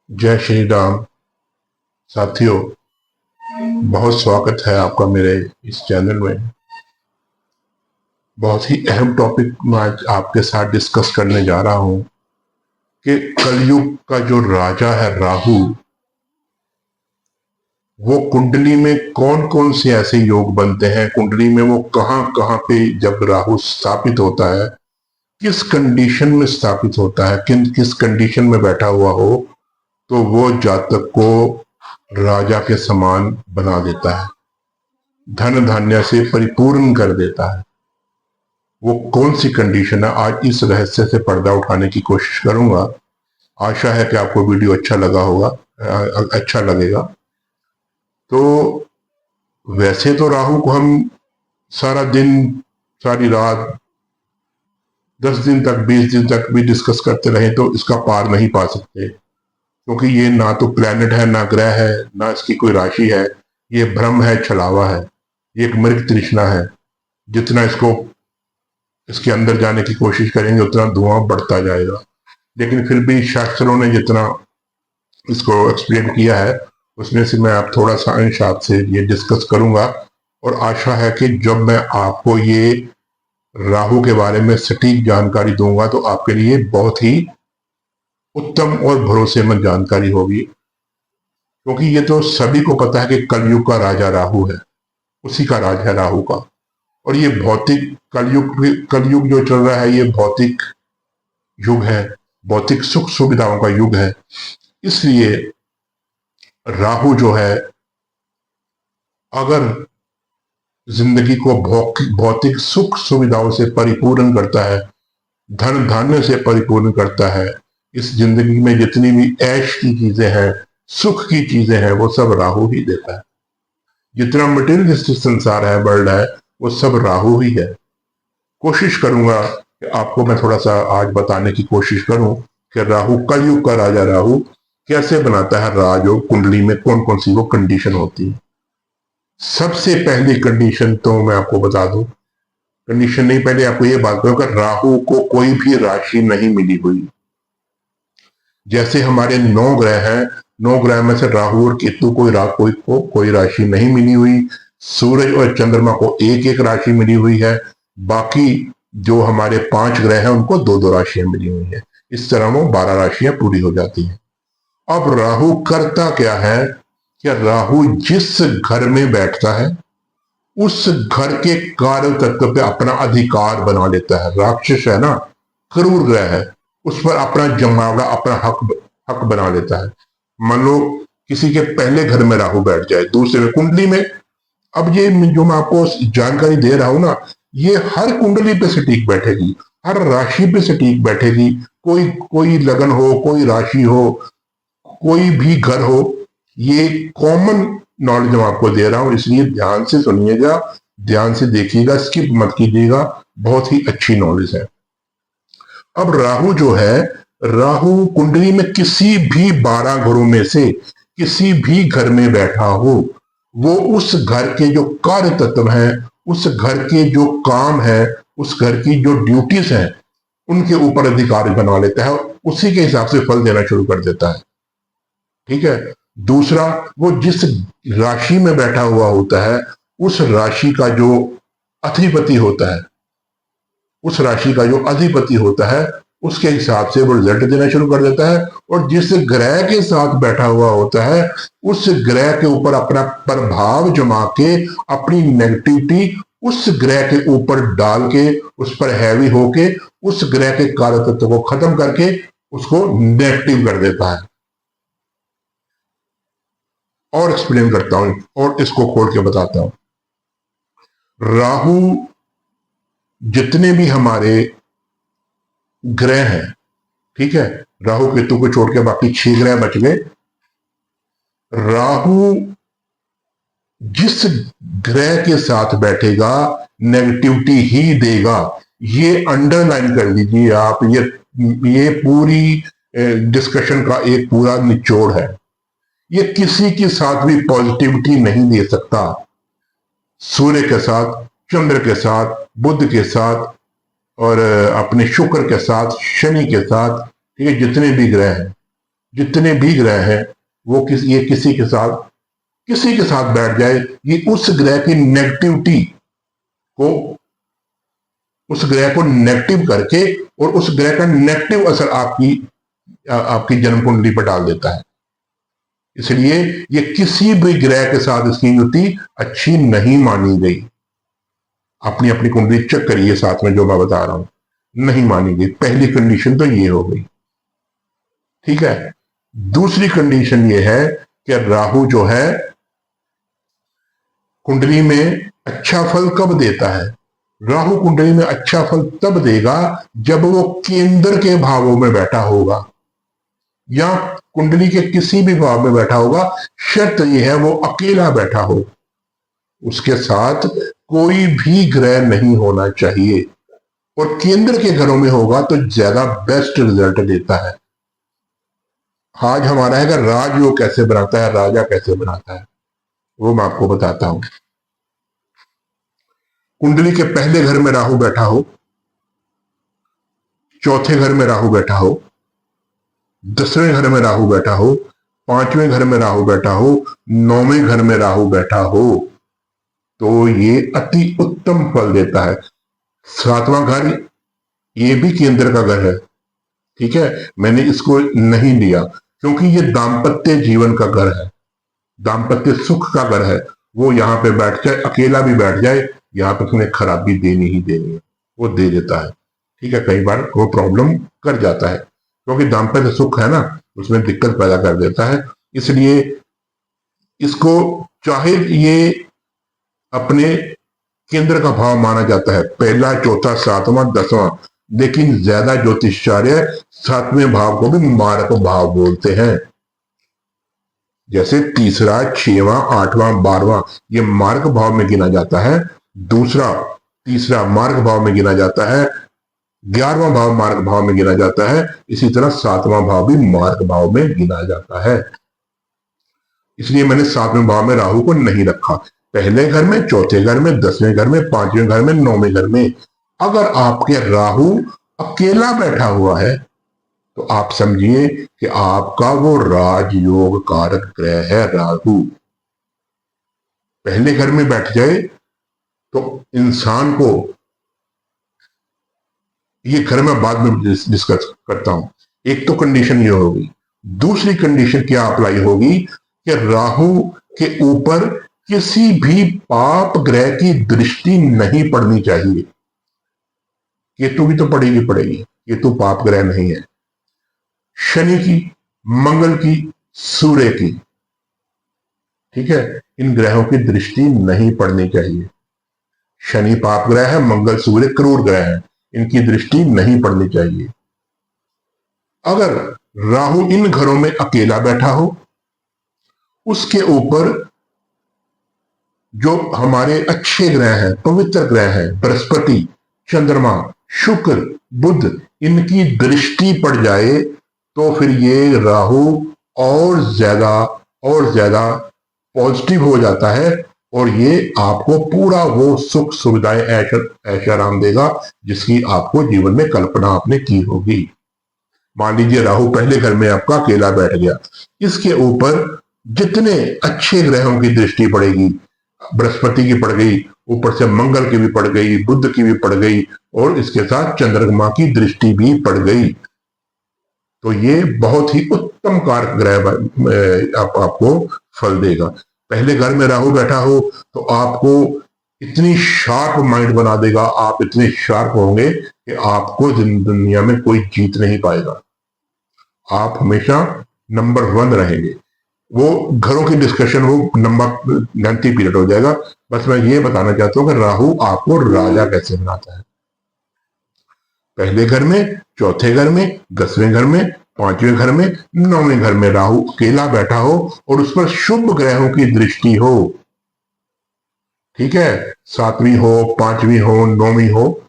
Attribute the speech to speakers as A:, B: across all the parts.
A: जय श्री राम। साथियों, बहुत स्वागत है आपका मेरे इस चैनल में। बहुत ही अहम टॉपिक मैं आज आपके साथ डिस्कस करने जा रहा हूं कि कलयुग का जो राजा है राहु, वो कुंडली में कौन कौन से ऐसे योग बनते हैं, कुंडली में वो कहां कहां पे जब राहु स्थापित होता है, किस कंडीशन में स्थापित होता है, किस कंडीशन में बैठा हुआ हो तो वो जातक को राजा के समान बना देता है, धन धान्य से परिपूर्ण कर देता है। वो कौन सी कंडीशन है, आज इस रहस्य से पर्दा उठाने की कोशिश करूंगा। आशा है कि आपको वीडियो अच्छा लगा होगा, अच्छा लगेगा। तो वैसे तो राहु को हम सारा दिन, सारी रात, 10 दिन तक, 20 दिन तक भी डिस्कस करते रहे तो इसका पार नहीं पा सकते, क्योंकि ये ना तो प्लेनेट है, ना ग्रह है, ना इसकी कोई राशि है। ये भ्रम है, छलावा है, ये एक मृग तृष्णा है। जितना इसके अंदर जाने की कोशिश करेंगे उतना धुआं बढ़ता जाएगा। लेकिन फिर भी शास्त्रों ने जितना इसको एक्सप्लेन किया है उसमें से मैं आप थोड़ा सा अंश आपसे ये डिस्कस करूंगा। और आशा है कि जब मैं आपको ये राहु के बारे में सटीक जानकारी दूंगा तो आपके लिए बहुत ही उत्तम और भरोसेमंद जानकारी होगी, क्योंकि ये तो सभी को पता है कि कलयुग का राजा राहु है, उसी का राज है राहु का। और ये भौतिक कलयुग जो चल रहा है ये भौतिक युग है, भौतिक सुख सुविधाओं का युग है। इसलिए राहु जो है, अगर जिंदगी को भौतिक सुख सुविधाओं से परिपूर्ण करता है, धन धान्य से परिपूर्ण करता है, इस जिंदगी में जितनी भी ऐश की चीजें हैं, सुख की चीजें हैं, वो सब राहु ही देता है। जितना मटेरियलिस्टिक संसार है, वर्ल्ड है, वो सब राहु ही है। कोशिश करूंगा कि आपको मैं थोड़ा सा आज बताने की कोशिश करूं कि राहु, कलयुग का राजा राहु कैसे बनाता है राजयोग, कुंडली में कौन कौन सी वो कंडीशन होती है। सबसे पहली कंडीशन तो मैं आपको बता दूं, कंडीशन नहीं, पहले आपको ये बात करूं कि राहु को कोई भी राशि नहीं मिली हुई। जैसे हमारे 9 ग्रह हैं, 9 ग्रह में से राहु और केतु कोई राशि नहीं मिली हुई। सूरज और चंद्रमा को एक एक राशि मिली हुई है। बाकी जो हमारे 5 ग्रह हैं उनको 2-2 राशियां मिली हुई है। इस तरह वो 12 राशियां पूरी हो जाती हैं। अब राहु करता क्या है कि राहु जिस घर में बैठता है उस घर के कार्य तत्व पे अपना अधिकार बना लेता है। राक्षस है ना, क्रूर ग्रह है, उस पर अपना जमावड़ा, अपना हक बना लेता है। मान लो किसी के पहले घर में राहु बैठ जाए, दूसरे कुंडली में। अब ये जो मैं आपको जानकारी दे रहा हूं ना, ये हर कुंडली पे सटीक बैठेगी, हर राशि पे सटीक बैठेगी। कोई लगन हो, कोई राशि हो, कोई भी घर हो, ये कॉमन नॉलेज मैं आपको दे रहा हूं, इसलिए ध्यान से सुनिएगा, ध्यान से देखिएगा, स्किप मत कीजिएगा। बहुत ही अच्छी नॉलेज है। अब राहु जो है, राहु कुंडली में किसी भी 12 घरों में से किसी भी घर में बैठा हो, वो उस घर के जो कार्य तत्व हैं, उस घर के जो काम है, उस घर की जो ड्यूटीज हैं, उनके ऊपर अधिकार बना लेता है, उसी के हिसाब से फल देना शुरू कर देता है। ठीक है। दूसरा, वो जिस राशि में बैठा हुआ होता है उस राशि का जो अधिपति होता है, उस राशि का जो अधिपति होता है उसके हिसाब से वो रिजल्ट देना शुरू कर देता है। और जिस ग्रह के साथ बैठा हुआ होता है उस ग्रह के ऊपर अपना प्रभाव जमा के, अपनी नेगेटिविटी उस ग्रह के ऊपर डाल के, उस पर हैवी होके, उस ग्रह के कार्य तत्व को खत्म करके उसको नेगेटिव कर देता है। और एक्सप्लेन करता हूं और इसको खोल के बताता हूं। राहु, जितने भी हमारे ग्रह हैं, ठीक है, राहु केतु को छोड़ के बाकी 6 ग्रह बच गए। राहु जिस ग्रह के साथ बैठेगा नेगेटिविटी ही देगा। ये अंडरलाइन कर लीजिए आप, ये पूरी डिस्कशन का एक पूरा निचोड़ है। ये किसी के साथ भी पॉजिटिविटी नहीं दे सकता। सूर्य के साथ, चंद्र के साथ, बुध के साथ और अपने शुक्र के साथ, शनि के साथ, ठीक है, जितने भी ग्रह हैं, जितने भी ग्रह हैं वो ये किसी के साथ बैठ जाए, ये उस ग्रह की नेगेटिविटी को, उस ग्रह को नेगेटिव करके और उस ग्रह का नेगेटिव असर आपकी जन्म कुंडली पर डाल देता है। इसलिए ये किसी भी ग्रह के साथ इसकी युति अच्छी नहीं मानी गई। अपनी अपनी कुंडली चेक करिए, साथ में जो मैं बता रहा हूं, नहीं मानी गई। पहली कंडीशन तो ये हो गई, ठीक है। दूसरी कंडीशन ये है कि राहु जो है कुंडली में अच्छा फल कब देता है? राहु कुंडली में अच्छा फल तब देगा जब वो केंद्र के भावों में बैठा होगा या कुंडली के किसी भी भाव में बैठा होगा। शर्त यह है वो अकेला बैठा हो, उसके साथ कोई भी ग्रह नहीं होना चाहिए, और केंद्र के घरों में होगा तो ज्यादा बेस्ट रिजल्ट देता है। आज हमारा है कि राजयोग कैसे बनाता है, राजा कैसे बनाता है, वो मैं आपको बताता हूं। कुंडली के पहले घर में राहु बैठा हो, चौथे घर में राहु बैठा हो, 10वें घर में राहु बैठा हो, 5वें घर में राहु बैठा हो, 9वें घर में राहु बैठा हो, तो ये अति उत्तम फल देता है। 7वां घर ये भी केंद्र का घर है, ठीक है। मैंने इसको नहीं लिया क्योंकि ये दाम्पत्य जीवन का घर है, दाम्पत्य सुख का घर है। वो यहां पे बैठ जाए, अकेला भी बैठ जाए, यहां पे उसने खराबी देनी ही देनी है, वो दे देता है, ठीक है। कई बार वो प्रॉब्लम कर जाता है क्योंकि दाम्पत्य सुख है ना, उसमें दिक्कत पैदा कर देता है। इसलिए इसको चाहे ये अपने केंद्र का भाव माना जाता है, पहला, चौथा, 7वां, 10वां, लेकिन ज्यादा ज्योतिषाचार्य 7वें भाव को भी मारक भाव बोलते हैं। जैसे तीसरा, 6वां, 8वां, 12वां ये मार्ग भाव में गिना जाता है, दूसरा तीसरा मार्ग भाव में गिना जाता है, 11वां भाव मार्ग भाव में गिना जाता है, इसी तरह 7वां भाव भी मार्ग भाव में गिना जाता है। इसलिए मैंने 7वें भाव में राहु को नहीं रखा। पहले घर में, चौथे घर में, 10वें घर में, 5वें घर में, 9वें घर में। अगर आपके राहु अकेला बैठा हुआ है तो आप समझिए कि आपका वो राजयोग कारक ग्रह है राहु। पहले घर में बैठ जाए तो इंसान को, ये घर में बाद में डिस्कस करता हूं। एक तो कंडीशन ये होगी, दूसरी कंडीशन क्या अप्लाई होगी कि राहु के ऊपर किसी भी पाप ग्रह की दृष्टि नहीं पड़नी चाहिए। केतु की तो पड़ेगी, केतु पाप ग्रह नहीं है। शनि की, मंगल की, सूर्य की, ठीक है, इन ग्रहों की दृष्टि नहीं पड़नी चाहिए। शनि पाप ग्रह है, मंगल सूर्य क्रूर ग्रह है, इनकी दृष्टि नहीं पड़नी चाहिए। अगर राहु इन घरों में अकेला बैठा हो, उसके ऊपर जो हमारे अच्छे ग्रह हैं, पवित्र ग्रह हैं, बृहस्पति, चंद्रमा, शुक्र, बुध, इनकी दृष्टि पड़ जाए तो फिर ये राहु और ज्यादा पॉजिटिव हो जाता है और ये आपको पूरा वो सुख सुविधाएं, ऐश आराम देगा जिसकी आपको जीवन में कल्पना आपने की होगी। मान लीजिए राहु पहले घर में आपका अकेला बैठ गया, इसके ऊपर जितने अच्छे ग्रहों की दृष्टि पड़ेगी, बृहस्पति की पड़ गई, ऊपर से मंगल की भी पड़ गई, बुध की भी पड़ गई और इसके साथ चंद्रमा की दृष्टि भी पड़ गई, तो ये बहुत ही उत्तम कारक ग्रह आपको फल देगा। पहले घर में राहु बैठा हो तो आपको इतनी शार्प माइंड बना देगा, आप इतने शार्प होंगे कि आपको दुनिया में कोई जीत नहीं पाएगा, आप हमेशा नंबर 1 रहेंगे। वो घरों की डिस्कशन वो नंबर घंटी पीरियड हो जाएगा। बस मैं ये बताना चाहता हूं कि राहु आपको राजा कैसे बनाता है। पहले घर में, चौथे घर में, 10वें घर में, 5वें घर में, 9वें घर में राहु अकेला बैठा हो और उस पर शुभ ग्रहों की दृष्टि हो, ठीक है, 7वीं हो, 5वीं हो, 9वीं हो,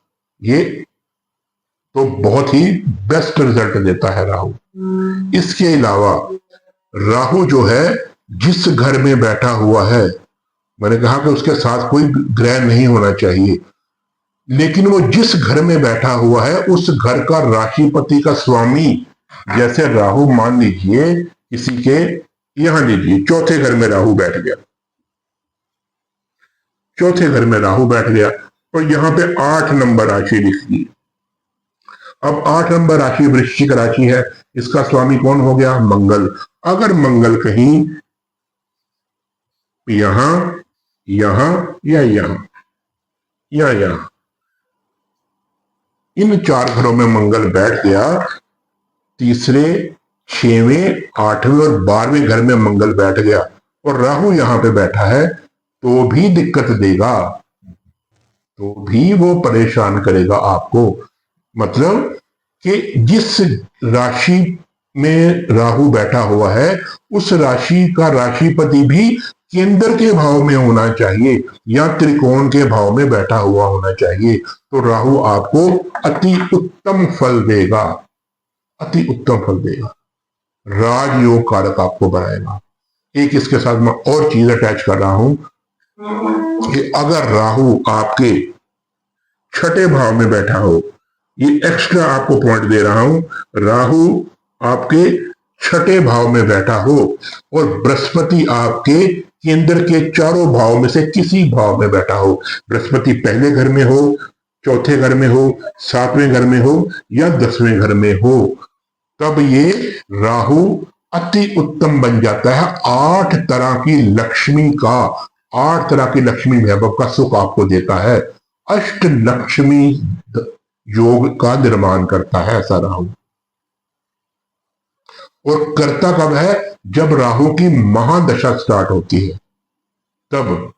A: ये तो बहुत ही बेस्ट रिजल्ट देता है राहु। इसके अलावा राहु जो है जिस घर में बैठा हुआ है, मैंने कहा कि उसके साथ कोई ग्रह नहीं होना चाहिए, लेकिन वो जिस घर में बैठा हुआ है उस घर का राशिपति का स्वामी जैसे राहु मान लीजिए किसी के यहां लीजिए चौथे घर में राहु बैठ गया, चौथे घर में राहु बैठ गया और यहां पे 8 नंबर राशि लिख दी। अब 8 नंबर राशि वृश्चिक राशि है, इसका स्वामी कौन हो गया? मंगल। अगर मंगल कहीं यहां यहां या यहां या यहां इन 4 घरों में मंगल बैठ गया, तीसरे, 6वें, 8वें और 12वें घर में मंगल बैठ गया और राहु यहां पे बैठा है, तो भी दिक्कत देगा, तो भी वो परेशान करेगा आपको। मतलब कि जिस राशि में राहु बैठा हुआ है उस राशि का राशिपति भी केंद्र के भाव में होना चाहिए या त्रिकोण के भाव में बैठा हुआ होना चाहिए, तो राहु आपको अति उत्तम फल देगा, अति उत्तम फल देगा, राजयोग कारक आपको बनाएगा। एक इसके साथ मैं और चीज अटैच कर रहा हूं कि अगर राहु आपके छठे भाव में बैठा हो, ये एक्स्ट्रा आपको पॉइंट दे रहा हूं, राहु आपके छठे भाव में बैठा हो और बृहस्पति आपके केंद्र के चारों भाव में से किसी भाव में बैठा हो, बृहस्पति पहले घर में हो, चौथे घर में हो, 7वें घर में हो या 10वें घर में हो, तब ये राहु अति उत्तम बन जाता है। 8 तरह की लक्ष्मी का, 8 तरह की लक्ष्मी वैभव का सुख आपको देता है, अष्ट लक्ष्मी योग का निर्माण करता है ऐसा राहु। और करता कब है? जब राहु की महादशा स्टार्ट होती है तब।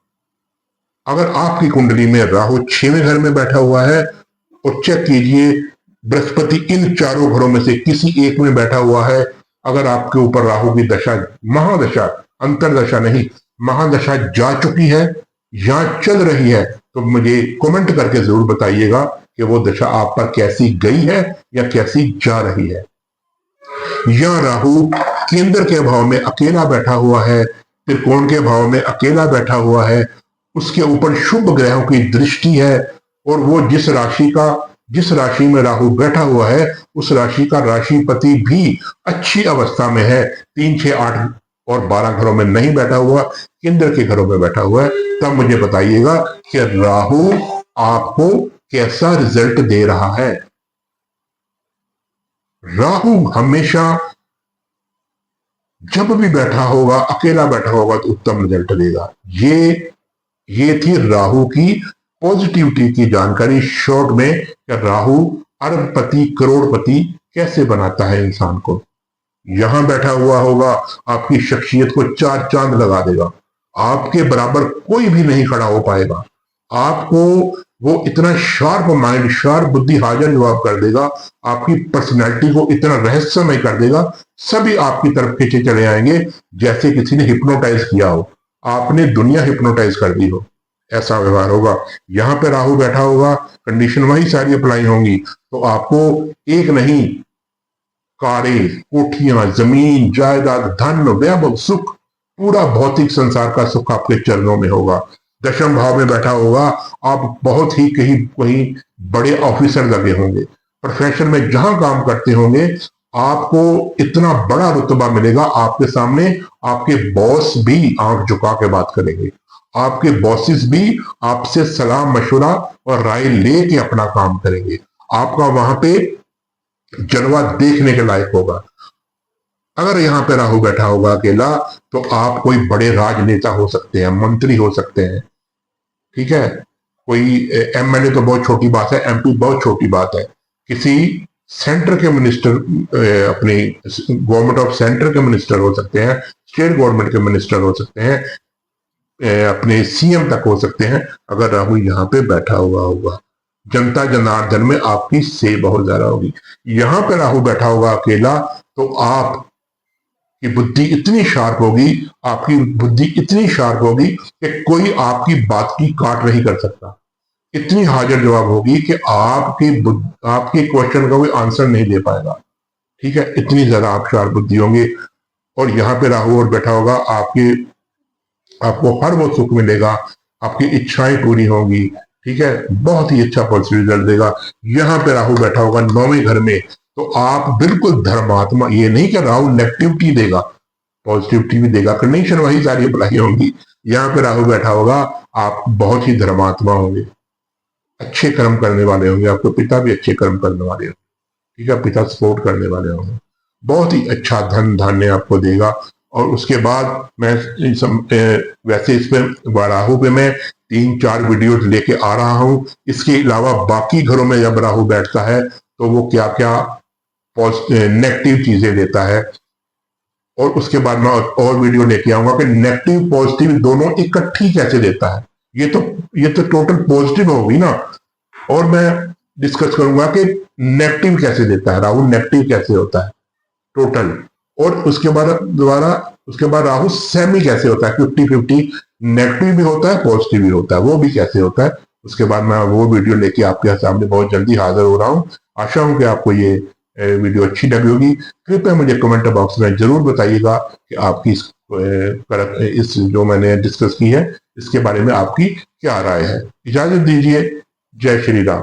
A: अगर आपकी कुंडली में राहु 6वें घर में बैठा हुआ है और चेक कीजिए बृहस्पति इन 4 घरों में से किसी एक में बैठा हुआ है, अगर आपके ऊपर राहु की दशा, महादशा, अंतरदशा नहीं, महादशा जा चुकी है या चल रही है, तो मुझे कमेंट करके जरूर बताइएगा कि वो दशा आप पर कैसी गई है या कैसी जा रही है। या राहु केंद्र के भाव में अकेला बैठा हुआ है, त्रिकोण के भाव में अकेला बैठा हुआ है, उसके ऊपर शुभ ग्रहों की दृष्टि है और वो जिस राशि में राहु बैठा हुआ है उस राशि का राशिपति भी अच्छी अवस्था में है, 3, 6, 8 और 12 घरों में नहीं बैठा हुआ, केंद्र के घरों में बैठा हुआ है, तब मुझे बताइएगा कि राहु आपको कैसा रिजल्ट दे रहा है। राहु हमेशा जब भी बैठा होगा, अकेला बैठा होगा तो उत्तम रिजल्ट देगा। ये थी राहु की पॉजिटिविटी की जानकारी शॉर्ट में कि राहु अरबपति करोड़पति कैसे बनाता है इंसान को। यहां बैठा हुआ होगा, आपकी शख्सियत को 4 चांद लगा देगा, आपके बराबर कोई भी नहीं खड़ा हो पाएगा, आपको वो इतना शार्प माइंड, शार्प बुद्धि हाजिर जवाब कर देगा, आपकी पर्सनैलिटी को इतना रहस्यमय कर देगा, सभी आपकी तरफ खींचे चले आएंगे जैसे किसी ने हिप्नोटाइज किया हो, आपने दुनिया हिप्नोटाइज कर दी हो, ऐसा व्यवहार होगा। यहां पे राहु बैठा होगा, कंडीशन वही सारी अप्लाई होंगी, तो आपको एक नहीं, कारें, कोठियां, जमीन, जायदाद, धन, वैभव, सुख, पूरा भौतिक संसार का सुख आपके चरणों में होगा। 10वें भाव में बैठा होगा, आप बहुत ही कहीं बड़े ऑफिसर लगे होंगे, प्रोफेशन में जहां काम करते होंगे, आपको इतना बड़ा रुतबा मिलेगा, आपके सामने आपके बॉस भी आंख झुका के बात करेंगे, आपके बॉसेस भी आपसे सलाह मशवरा और राय लेके अपना काम करेंगे, आपका वहां पे जलवा देखने के लायक होगा। अगर यहाँ पे राहु बैठा होगा अकेला, तो आप कोई बड़े राजनेता हो सकते हैं, मंत्री हो सकते हैं, ठीक है, कोई एमएलए तो बहुत छोटी बात है, एमपी बहुत छोटी बात है, किसी सेंटर के मिनिस्टर, अपनी गवर्नमेंट ऑफ सेंटर के मिनिस्टर हो सकते हैं, स्टेट गवर्नमेंट के मिनिस्टर हो सकते हैं, अपने सीएम तक हो सकते हैं, अगर राहु यहाँ पे बैठा हुआ होगा। जनता जनार्दन में आपकी सेवा बहुत ज्यादा होगी। यहां पे राहु बैठा होगा अकेला, तो आपकी बुद्धि इतनी शार्प होगी, आपकी बुद्धि इतनी शार्प होगी कि कोई आपकी बात की काट नहीं कर सकता, इतनी हाजिर जवाब होगी कि आपके क्वेश्चन का कोई आंसर नहीं दे पाएगा, ठीक है, इतनी ज्यादा आप शार्प बुद्धि होंगे। और यहाँ पे राहु और बैठा होगा, आपको हर वो सुख मिलेगा, आपकी इच्छाएं पूरी होंगी, ठीक है, बहुत ही अच्छा पॉजिटिव रिजल्ट देगा। यहाँ पे राहु बैठा होगा 9वें घर में, तो आप बिल्कुल धर्मात्मा, ये नहीं कि राहु नेगेटिविटी देगा, पॉजिटिविटी भी देगा, कंडीशन वही सारी अप्लाई होंगी। यहाँ पे राहु बैठा होगा, आप बहुत ही धर्मात्मा होंगे, अच्छे कर्म करने वाले होंगे, आपके पिता भी अच्छे कर्म करने वाले होंगे, ठीक है, पिता सपोर्ट करने वाले होंगे, बहुत ही अच्छा धन धान्य आपको देगा। और उसके बाद मैं वैसे इस पे राहु पे मैं 3-4 वीडियो लेके आ रहा हूँ। इसके अलावा बाकी घरों में जब राहु बैठता है तो वो क्या क्या नेगेटिव चीजें देता है, और उसके बाद मैं और वीडियो लेके आऊंगा कि नेगेटिव पॉजिटिव दोनों इकट्ठी कैसे देता है। ये तो टोटल पॉजिटिव होगी ना, और मैं डिस्कस करूंगा कि नेगेटिव कैसे देता है, राहु नेगेटिव कैसे होता है टोटल, और उसके बाद राहु सेमी कैसे होता है, 50-50, नेगेटिव भी होता है पॉजिटिव भी होता है, वो भी कैसे होता है। उसके बाद मैं वो वीडियो लेके आपके सामने बहुत जल्दी हाजिर हो रहा हूँ। आशा हूं कि आपको ये वीडियो अच्छी लगी होगी। कृपया मुझे कमेंट बॉक्स में जरूर बताइएगा कि आपकी इस जो मैंने डिस्कस की है इसके बारे में आपकी क्या राय है। इजाजत दीजिए। जय श्री राम।